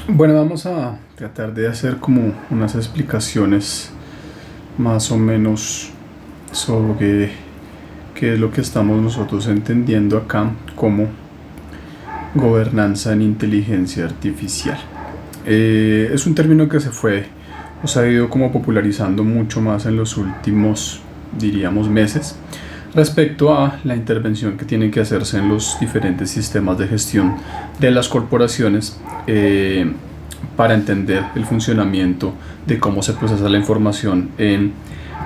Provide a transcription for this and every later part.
Bueno, vamos a tratar de hacer como unas explicaciones más o menos sobre qué es lo que estamos nosotros entendiendo acá como gobernanza en inteligencia artificial. Es un término que se ha ido como popularizando mucho más en los últimos, diríamos, meses respecto a la intervención que tiene que hacerse en los diferentes sistemas de gestión de las corporaciones para entender el funcionamiento de cómo se procesa la información en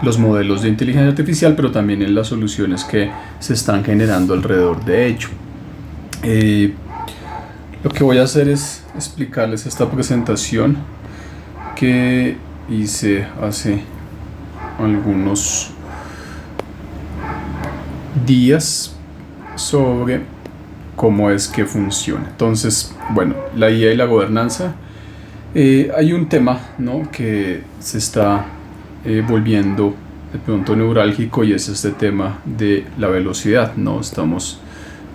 los modelos de inteligencia artificial, pero también en las soluciones que se están generando alrededor de ello. Lo que voy a hacer es explicarles esta presentación que hice hace algunos días sobre cómo es que funciona. Entonces, bueno, la IA y la gobernanza. Hay un tema, ¿no?, que se está volviendo de pronto neurálgico, y es este tema de la velocidad, ¿no? Estamos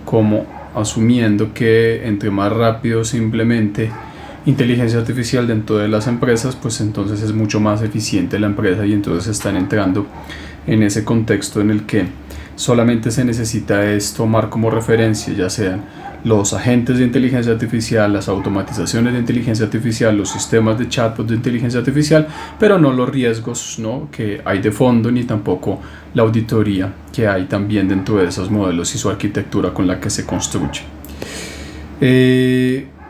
como asumiendo que entre más rápido simplemente inteligencia artificial dentro de las empresas, pues entonces es mucho más eficiente la empresa, y entonces están entrando en ese contexto en el que solamente se necesita es tomar como referencia ya sean los agentes de inteligencia artificial, las automatizaciones de inteligencia artificial, los sistemas de chatbot de inteligencia artificial, pero no los riesgos, ¿no?, que hay de fondo, ni tampoco la auditoría que hay también dentro de esos modelos y su arquitectura con la que se construye.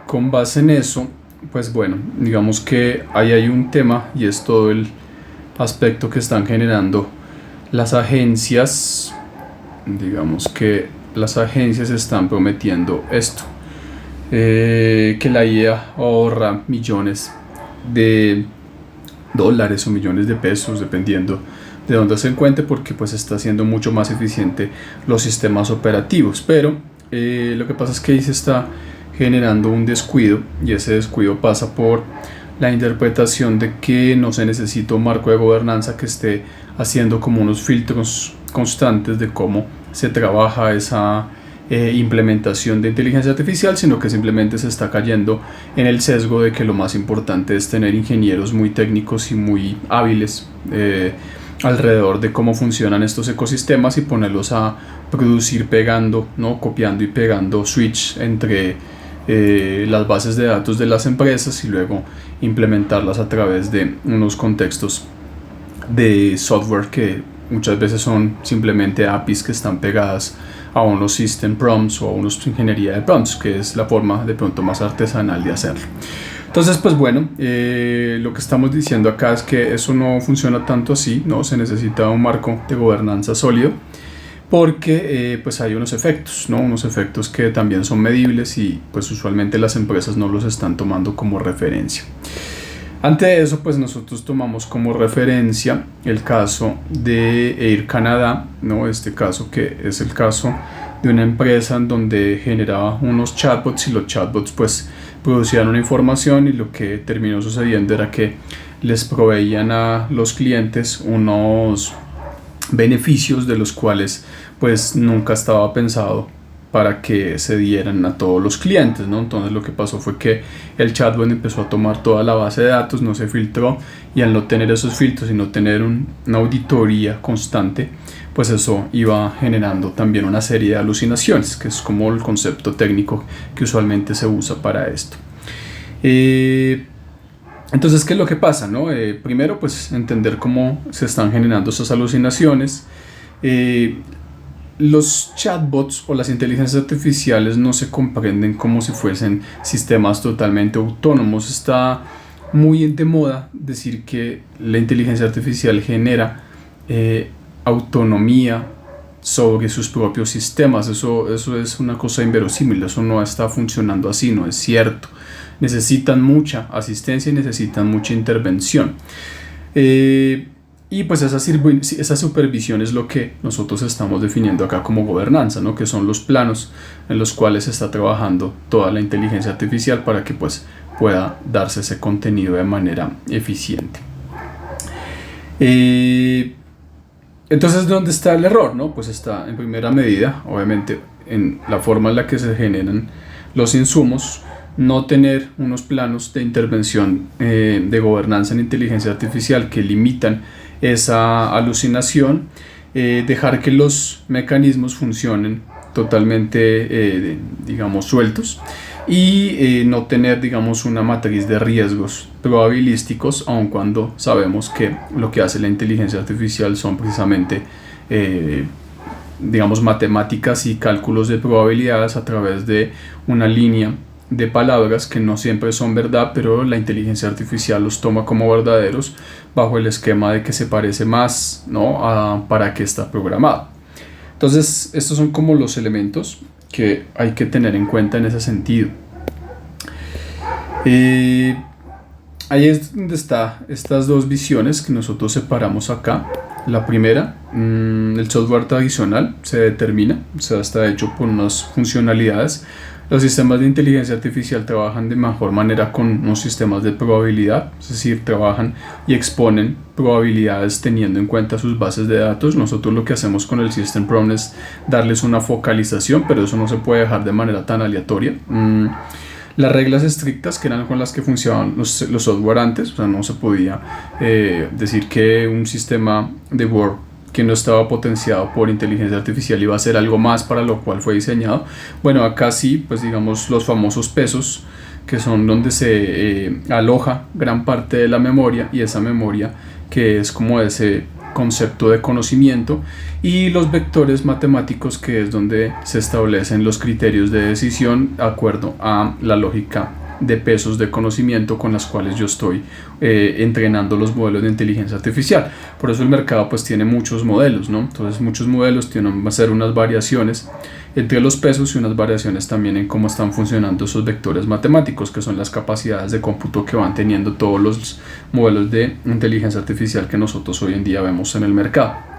Con base en eso, pues bueno, digamos que ahí hay un tema, y es todo el aspecto que están generando las agencias. Digamos que las agencias están prometiendo esto, que la IA ahorra millones de dólares o millones de pesos, dependiendo de dónde se encuentre, porque pues está haciendo mucho más eficiente los sistemas operativos. Pero lo que pasa es que ahí se está generando un descuido, y ese descuido pasa por la interpretación de que no se necesita un marco de gobernanza que esté haciendo como unos filtros constantes de cómo se trabaja esa implementación de inteligencia artificial, sino que simplemente se está cayendo en el sesgo de que lo más importante es tener ingenieros muy técnicos y muy hábiles alrededor de cómo funcionan estos ecosistemas, y ponerlos a producir pegando, ¿no?, copiando y pegando switch entre las bases de datos de las empresas, y luego implementarlas a través de unos contextos de software que muchas veces son simplemente APIs que están pegadas a unos system prompts o a unos ingeniería de prompts, que es la forma de pronto más artesanal de hacerlo. Entonces, pues bueno, lo que estamos diciendo acá es que eso no funciona tanto así, ¿no? Se necesita un marco de gobernanza sólido, porque pues hay unos efectos, ¿no? Unos efectos que también son medibles, y pues usualmente las empresas no los están tomando como referencia. Ante eso, pues nosotros tomamos como referencia el caso de Air Canada, ¿no? Este caso, que es el caso de una empresa en donde generaba unos chatbots, y los chatbots pues producían una información, y lo que terminó sucediendo era que les proveían a los clientes unos beneficios de los cuales pues nunca estaba pensado para que se dieran a todos los clientes, ¿no? Entonces lo que pasó fue que el chatbot empezó a tomar toda la base de datos, no se filtró, y al no tener esos filtros y no tener una auditoría constante, pues eso iba generando también una serie de alucinaciones, que es como el concepto técnico que usualmente se usa para esto. Entonces, ¿qué es lo que pasa, no? Primero, pues entender cómo se están generando esas alucinaciones. Los chatbots o las inteligencias artificiales no se comprenden como si fuesen sistemas totalmente autónomos. Está muy de moda decir que la inteligencia artificial genera autonomía sobre sus propios sistemas. Eso es una cosa inverosímil, eso no está funcionando así, no es cierto. Necesitan mucha asistencia y necesitan mucha intervención. Y pues esa supervisión es lo que nosotros estamos definiendo acá como gobernanza, ¿no?, que son los planos en los cuales se está trabajando toda la inteligencia artificial para que pues pueda darse ese contenido de manera eficiente. Entonces, ¿dónde está el error, no? Pues está en primera medida, obviamente, en la forma en la que se generan los insumos, no tener unos planos de intervención de gobernanza en inteligencia artificial que limitan esa alucinación, dejar que los mecanismos funcionen totalmente, digamos, sueltos y no tener, digamos, una matriz de riesgos probabilísticos, aun cuando sabemos que lo que hace la inteligencia artificial son precisamente digamos, matemáticas y cálculos de probabilidades a través de una línea de palabras que no siempre son verdad, pero la inteligencia artificial los toma como verdaderos bajo el esquema de que se parece más, ¿no?, a para qué está programado. Entonces, estos son como los elementos que hay que tener en cuenta en ese sentido. Ahí es donde están estas dos visiones que nosotros separamos acá. La primera, el software tradicional se determina, o sea, está hecho por unas funcionalidades. Los sistemas de inteligencia artificial trabajan de mejor manera con unos sistemas de probabilidad, es decir, trabajan y exponen probabilidades teniendo en cuenta sus bases de datos. Nosotros lo que hacemos con el System Prompt es darles una focalización, pero eso no se puede dejar de manera tan aleatoria. Las reglas estrictas que eran con las que funcionaban los software antes, o sea, no se podía decir que un sistema de Word que no estaba potenciado por inteligencia artificial iba a ser algo más para lo cual fue diseñado. Bueno, acá sí, pues digamos los famosos pesos, que son donde se aloja gran parte de la memoria, y esa memoria que es como ese concepto de conocimiento, y los vectores matemáticos, que es donde se establecen los criterios de decisión de acuerdo a la lógica de pesos de conocimiento con las cuales yo estoy entrenando los modelos de inteligencia artificial. Por eso el mercado pues tiene muchos modelos, ¿no? Entonces muchos modelos tienen a ser unas variaciones entre los pesos y unas variaciones también en cómo están funcionando esos vectores matemáticos, que son las capacidades de cómputo que van teniendo todos los modelos de inteligencia artificial que nosotros hoy en día vemos en el mercado.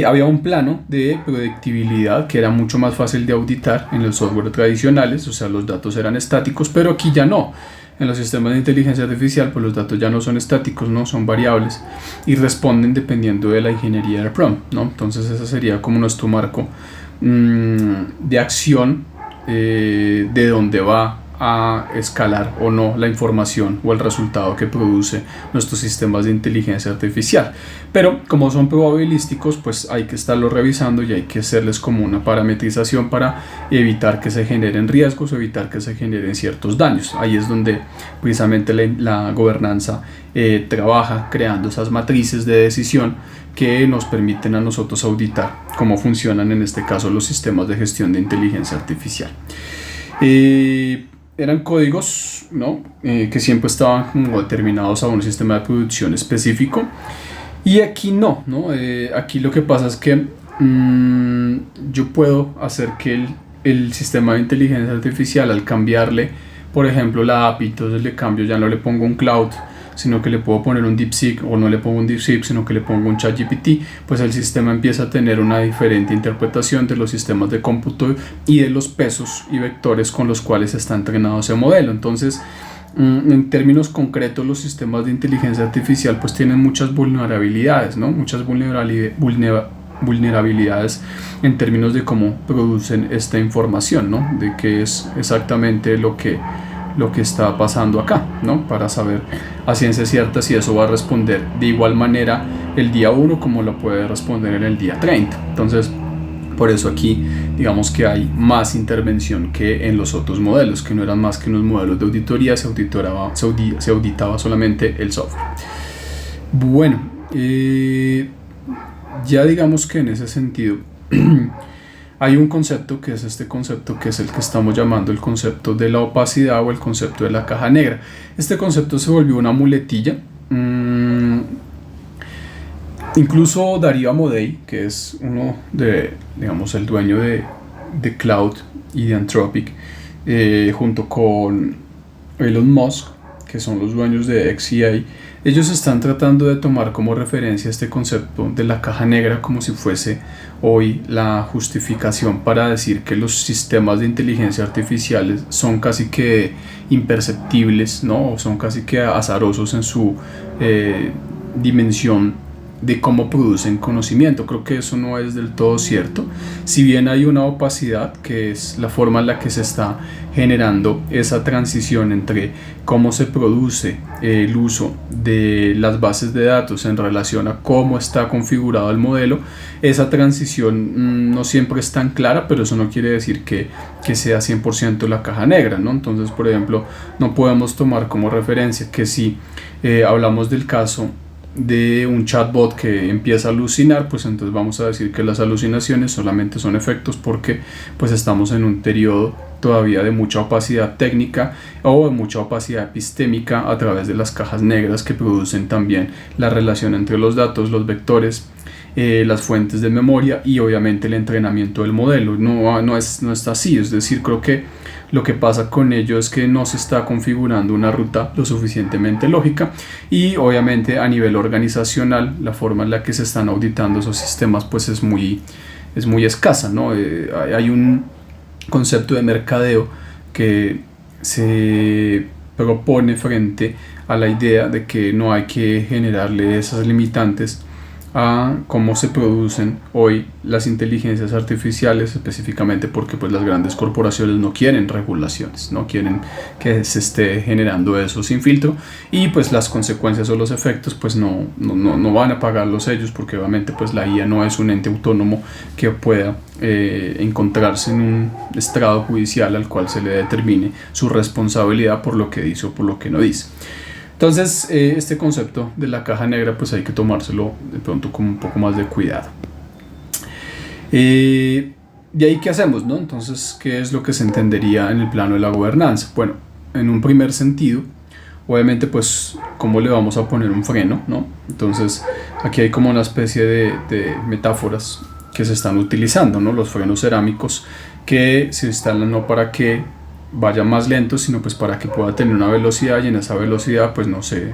Había un plano de predictibilidad que era mucho más fácil de auditar en los software tradicionales, o sea, los datos eran estáticos, pero aquí ya no. En los sistemas de inteligencia artificial, pues los datos ya no son estáticos, no son variables y responden dependiendo de la ingeniería del prompt, ¿no? Entonces ese sería como nuestro marco de acción, de dónde va a escalar o no la información o el resultado que produce nuestros sistemas de inteligencia artificial. Pero como son probabilísticos, pues hay que estarlo revisando y hay que hacerles como una parametrización para evitar que se generen riesgos, evitar que se generen ciertos daños. Ahí es donde precisamente la gobernanza trabaja creando esas matrices de decisión que nos permiten a nosotros auditar cómo funcionan en este caso los sistemas de gestión de inteligencia artificial. Eran códigos, ¿no?, que siempre estaban como determinados a un sistema de producción específico, y aquí no, aquí lo que pasa es que yo puedo hacer que el sistema de inteligencia artificial, al cambiarle por ejemplo la API, entonces le cambio, ya no le pongo un cloud, sino que le puedo poner un DeepSeek, o no le pongo un DeepSeek, sino que le pongo un ChatGPT, pues el sistema empieza a tener una diferente interpretación de los sistemas de cómputo y de los pesos y vectores con los cuales está entrenado ese modelo. Entonces, en términos concretos, los sistemas de inteligencia artificial pues tienen muchas vulnerabilidades, ¿no? Muchas vulnerabilidades en términos de cómo producen esta información, ¿no?, de qué es exactamente lo que está pasando acá, ¿no?, para saber a ciencia cierta si eso va a responder de igual manera el día 1 como lo puede responder en el día 30. Entonces, por eso aquí digamos que hay más intervención que en los otros modelos, que no eran más que unos modelos de auditoría, se auditaba solamente el software. Bueno, ya digamos que en ese sentido hay un concepto que es este concepto, que es el que estamos llamando el concepto de la opacidad o el concepto de la caja negra. Este concepto se volvió una muletilla. Incluso Darío Amodei, que es uno de, digamos, el dueño de Cloud y de Anthropic, junto con Elon Musk, que son los dueños de xAI, ellos están tratando de tomar como referencia este concepto de la caja negra como si fuese hoy la justificación para decir que los sistemas de inteligencia artificial son casi que imperceptibles, ¿no? O son casi que azarosos en su dimensión de cómo producen conocimiento. Creo que eso no es del todo cierto. Si bien hay una opacidad, que es la forma en la que se está generando esa transición entre cómo se produce el uso de las bases de datos en relación a cómo está configurado el modelo, esa transición no siempre es tan clara, pero eso no quiere decir que sea 100% la caja negra, ¿no? Entonces, por ejemplo, no podemos tomar como referencia que si hablamos del caso de un chatbot que empieza a alucinar, pues entonces vamos a decir que las alucinaciones solamente son efectos porque pues estamos en un periodo todavía de mucha opacidad técnica o de mucha opacidad epistémica a través de las cajas negras que producen también la relación entre los datos, los vectores, las fuentes de memoria y obviamente el entrenamiento del modelo. No está así, es decir, creo que lo que pasa con ello es que no se está configurando una ruta lo suficientemente lógica y obviamente a nivel organizacional la forma en la que se están auditando esos sistemas pues es muy escasa, ¿no? Hay un concepto de mercadeo que se propone frente a la idea de que no hay que generarle esas limitantes a cómo se producen hoy las inteligencias artificiales, específicamente porque pues las grandes corporaciones no quieren regulaciones, no quieren que se esté generando eso sin filtro y pues las consecuencias o los efectos pues no van a pagarlos ellos, porque obviamente pues la IA no es un ente autónomo que pueda encontrarse en un estrado judicial al cual se le determine su responsabilidad por lo que dice o por lo que no dice. Entonces, este concepto de la caja negra pues hay que tomárselo de pronto con un poco más de cuidado. De ahí, ¿qué hacemos, no? Entonces, ¿qué es lo que se entendería en el plano de la gobernanza? Bueno, en un primer sentido, obviamente pues cómo le vamos a poner un freno, ¿no? Entonces, aquí hay como una especie de metáforas que se están utilizando, ¿no? Los frenos cerámicos que se instalan no para que vaya más lento, sino pues para que pueda tener una velocidad y en esa velocidad pues no se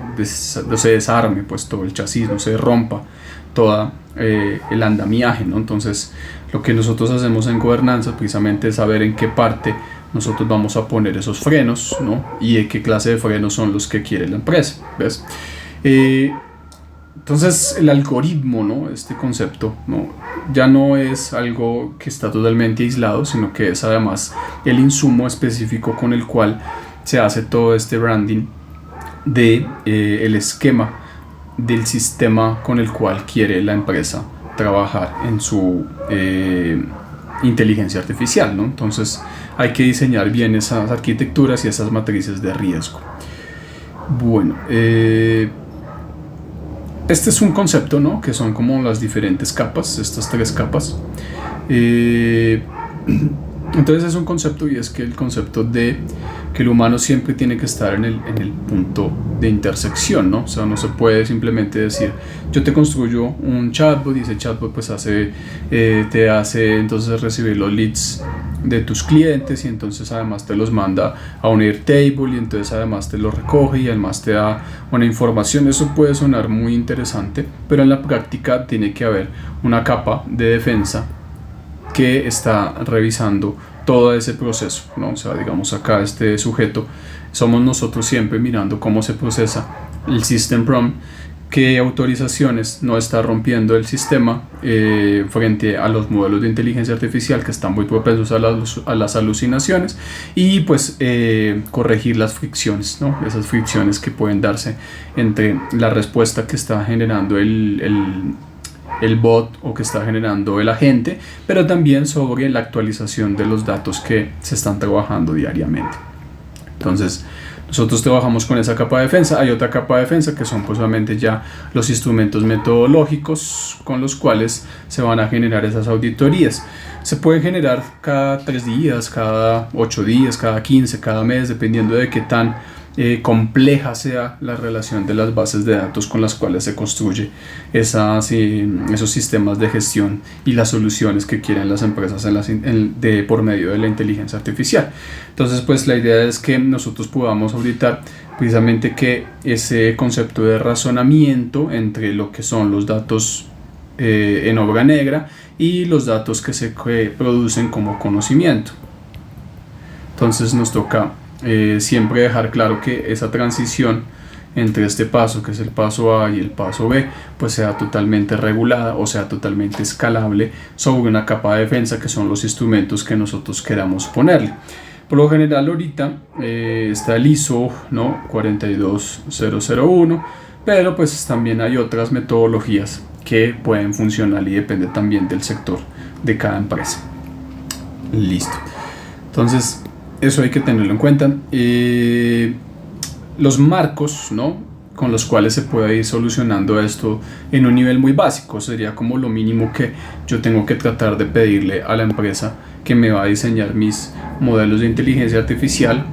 desarme pues todo el chasis, no se rompa toda el andamiaje, ¿no? Entonces lo que nosotros hacemos en gobernanza precisamente es saber en qué parte nosotros vamos a poner esos frenos, ¿no? Y de qué clase de frenos son los que quiere la empresa, ¿ves? Entonces el algoritmo, ¿no? Este concepto, ¿no? Ya no es algo que está totalmente aislado, sino que es además el insumo específico con el cual se hace todo este branding de el esquema del sistema con el cual quiere la empresa trabajar en su inteligencia artificial, ¿no? Entonces hay que diseñar bien esas arquitecturas y esas matrices de riesgo. Bueno, este es un concepto, ¿no? Que son como las diferentes capas, estas tres capas. Entonces es un concepto, y es que el concepto de que el humano siempre tiene que estar en el punto de intersección, ¿no? O sea, no se puede simplemente decir, yo te construyo un chatbot y ese chatbot pues te hace entonces recibir los leads de tus clientes y entonces además te los manda a un Airtable y entonces además te los recoge y además te da una información. Eso puede sonar muy interesante, pero en la práctica tiene que haber una capa de defensa que está revisando todo ese proceso, ¿no? O sea, digamos acá este sujeto somos nosotros siempre mirando cómo se procesa el system prompt, qué autorizaciones no está rompiendo el sistema frente a los modelos de inteligencia artificial que están muy propensos a las alucinaciones y pues corregir las fricciones, ¿no? Esas fricciones que pueden darse entre la respuesta que está generando el bot o que está generando el agente, pero también sobre la actualización de los datos que se están trabajando diariamente. Entonces nosotros trabajamos con esa capa de defensa. Hay otra capa de defensa que son pues obviamente ya los instrumentos metodológicos con los cuales se van a generar esas auditorías. Se pueden generar cada 3 días, cada 8 días, cada 15, cada mes, dependiendo de qué tan compleja sea la relación de las bases de datos con las cuales se construye esos sistemas de gestión y las soluciones que quieren las empresas por medio de la inteligencia artificial. Entonces pues la idea es que nosotros podamos auditar precisamente que ese concepto de razonamiento entre lo que son los datos en obra negra y los datos que se producen como conocimiento. Entonces nos toca siempre dejar claro que esa transición entre este paso, que es el paso A y el paso B, pues sea totalmente regulada o sea totalmente escalable sobre una capa de defensa, que son los instrumentos que nosotros queramos ponerle. Por lo general ahorita está el ISO, ¿no? 42001, pero pues también hay otras metodologías que pueden funcionar y depende también del sector de cada empresa. Listo. Entonces, eso hay que tenerlo en cuenta. Los marcos, ¿no?, con los cuales se puede ir solucionando esto en un nivel muy básico, sería como lo mínimo que yo tengo que tratar de pedirle a la empresa que me va a diseñar mis modelos de inteligencia artificial,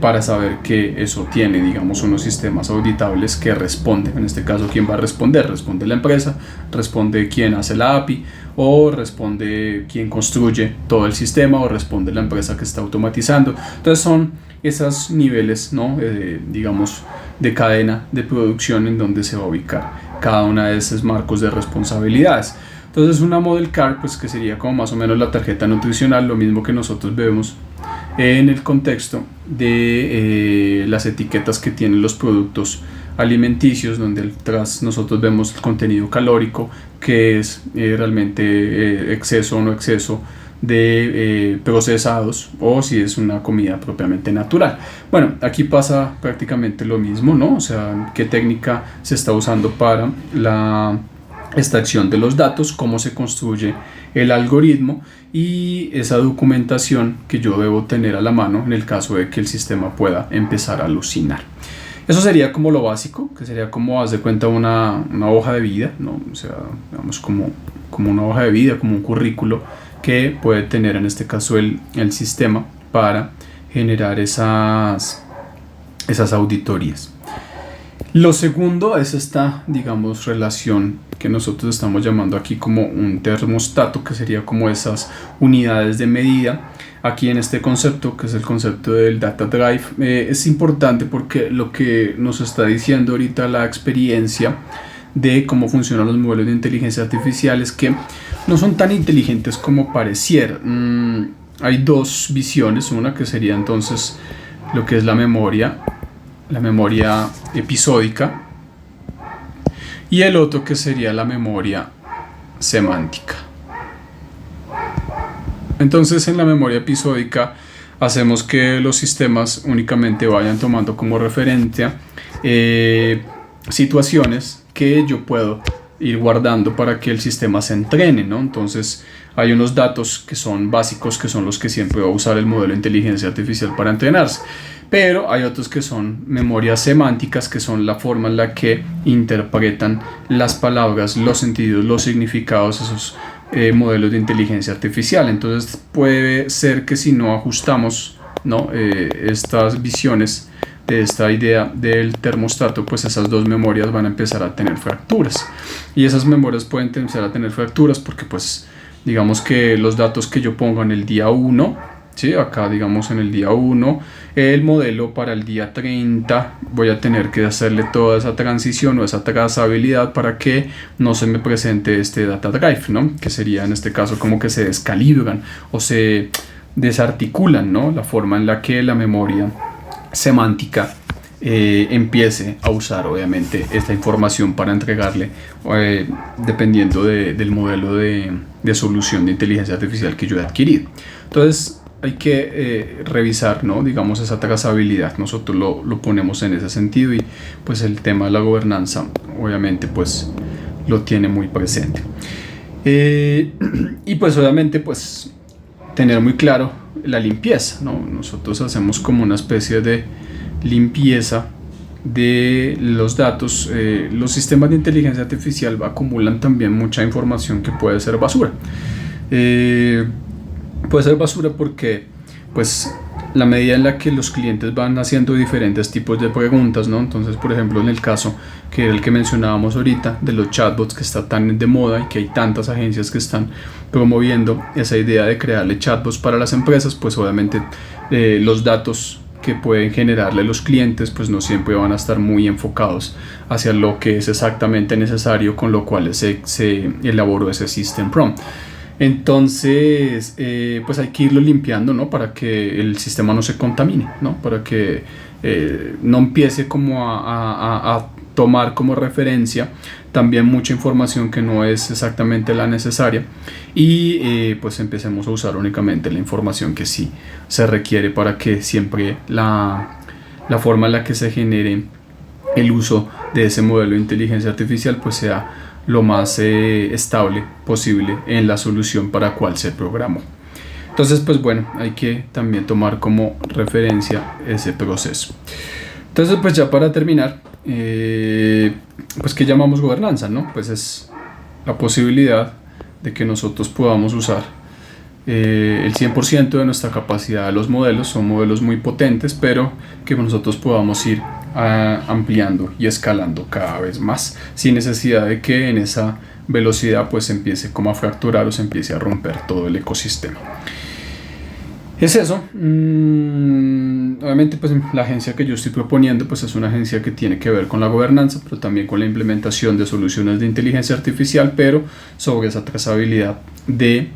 para saber que eso tiene, digamos, unos sistemas auditables que responden. En este caso, ¿quién va a responder? Responde la empresa, responde quien hace la API, o responde quien construye todo el sistema, o responde la empresa que está automatizando. Entonces son esos niveles, ¿no?, digamos, de cadena de producción en donde se va a ubicar cada una de esos marcos de responsabilidades. Entonces una model card, pues, que sería como más o menos la tarjeta nutricional, lo mismo que nosotros vemos en el contexto de las etiquetas que tienen los productos alimenticios, donde detrás nosotros vemos el contenido calórico, que es realmente exceso o no exceso de procesados, o si es una comida propiamente natural. Bueno, aquí pasa prácticamente lo mismo, ¿no? O sea, qué técnica se está usando para la extracción de los datos, cómo se construye el algoritmo y esa documentación que yo debo tener a la mano en el caso de que el sistema pueda empezar a alucinar. Eso sería como lo básico, que sería como, haz de cuenta, una hoja de vida, ¿no? O sea, digamos como una hoja de vida, como un currículo que puede tener en este caso el sistema para generar esas auditorías. Lo segundo es esta, digamos, relación que nosotros estamos llamando aquí como un termostato, que sería como esas unidades de medida. Aquí en este concepto, que es el concepto del Data Drive, es importante porque lo que nos está diciendo ahorita la experiencia de cómo funcionan los modelos de inteligencia artificial es que no son tan inteligentes como pareciera. Hay dos visiones, una que sería entonces lo que es la memoria episódica, y el otro que sería la memoria semántica. Entonces, en la memoria episódica hacemos que los sistemas únicamente vayan tomando como referencia situaciones que yo puedo ir guardando para que el sistema se entrene, ¿no? Entonces hay unos datos que son básicos, que son los que siempre va a usar el modelo de inteligencia artificial para entrenarse, pero hay otros que son memorias semánticas, que son la forma en la que interpretan las palabras, los sentidos, los significados, esos modelos de inteligencia artificial. Entonces puede ser que si no ajustamos, ¿no?, estas visiones de esta idea del termostato, pues esas dos memorias van a empezar a tener fracturas, y esas memorias pueden empezar a tener fracturas porque, pues, digamos que los datos que yo pongo en el día 1, ¿sí?, acá digamos en el día 1, el modelo para el día 30 voy a tener que hacerle toda esa transición o esa trazabilidad para que no se me presente este data drive, ¿no?, que sería en este caso como que se descalibran o se desarticulan, ¿no?, la forma en la que la memoria semántica empiece a usar obviamente esta información para entregarle, dependiendo del modelo de solución de inteligencia artificial que yo he adquirido. Entonces hay que revisar, ¿no?, digamos, esa trazabilidad. Nosotros lo ponemos en ese sentido, y pues el tema de la gobernanza obviamente pues lo tiene muy presente, y pues obviamente pues tener muy claro la limpieza, ¿no? Nosotros hacemos como una especie de limpieza de los datos. Los sistemas de inteligencia artificial acumulan también mucha información que puede ser basura. Puede ser basura porque, pues, la medida en la que los clientes van haciendo diferentes tipos de preguntas, ¿no? Entonces, por ejemplo, en el caso que era el que mencionábamos ahorita de los chatbots, que está tan de moda y que hay tantas agencias que están promoviendo esa idea de crearle chatbots para las empresas, pues obviamente los datos que pueden generarle los clientes pues no siempre van a estar muy enfocados hacia lo que es exactamente necesario, con lo cual se elaboró ese system prompt. Entonces, pues hay que irlo limpiando, ¿no? Para que el sistema no se contamine, ¿no? Para que no empiece como a tomar como referencia también mucha información que no es exactamente la necesaria y pues empecemos a usar únicamente la información que sí se requiere para que siempre la forma en la que se genere el uso de ese modelo de inteligencia artificial pues sea lo más estable posible en la solución para cual se programó. Entonces, pues bueno, hay que también tomar como referencia ese proceso. Entonces, pues ya para terminar, pues ¿qué llamamos gobernanza, no? Pues es la posibilidad de que nosotros podamos usar el 100% de nuestra capacidad de los modelos. Son modelos muy potentes, pero que nosotros podamos ir ampliando y escalando cada vez más sin necesidad de que en esa velocidad pues se empiece como a fracturar o se empiece a romper todo el ecosistema. Es eso. Obviamente pues la agencia que yo estoy proponiendo pues es una agencia que tiene que ver con la gobernanza, pero también con la implementación de soluciones de inteligencia artificial, pero sobre esa trazabilidad de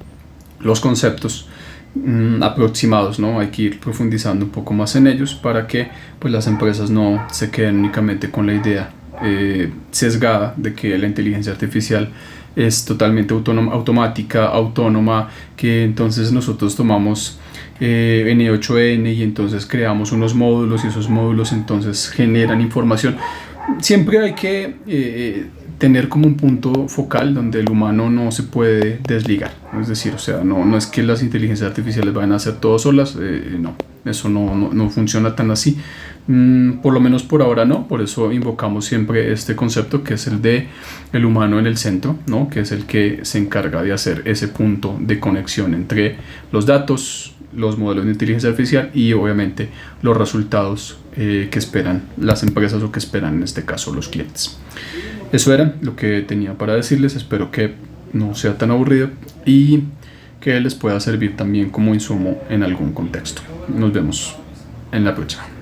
los conceptos aproximados, ¿no? Hay que ir profundizando un poco más en ellos para que pues las empresas no se queden únicamente con la idea sesgada de que la inteligencia artificial es totalmente automática, autónoma, que entonces nosotros tomamos N8N y entonces creamos unos módulos y esos módulos entonces generan información. Siempre hay que tener como un punto focal donde el humano no se puede desligar, es decir, o sea, no es que las inteligencias artificiales vayan a hacer todo solas, no, eso no funciona tan así, por lo menos por ahora no. Por eso invocamos siempre este concepto que es el de el humano en el centro, ¿no? Que es el que se encarga de hacer ese punto de conexión entre los datos, los modelos de inteligencia artificial y obviamente los resultados que esperan las empresas o que esperan en este caso los clientes. Eso era lo que tenía para decirles. Espero que no sea tan aburrido y que les pueda servir también como insumo en algún contexto. Nos vemos en la próxima.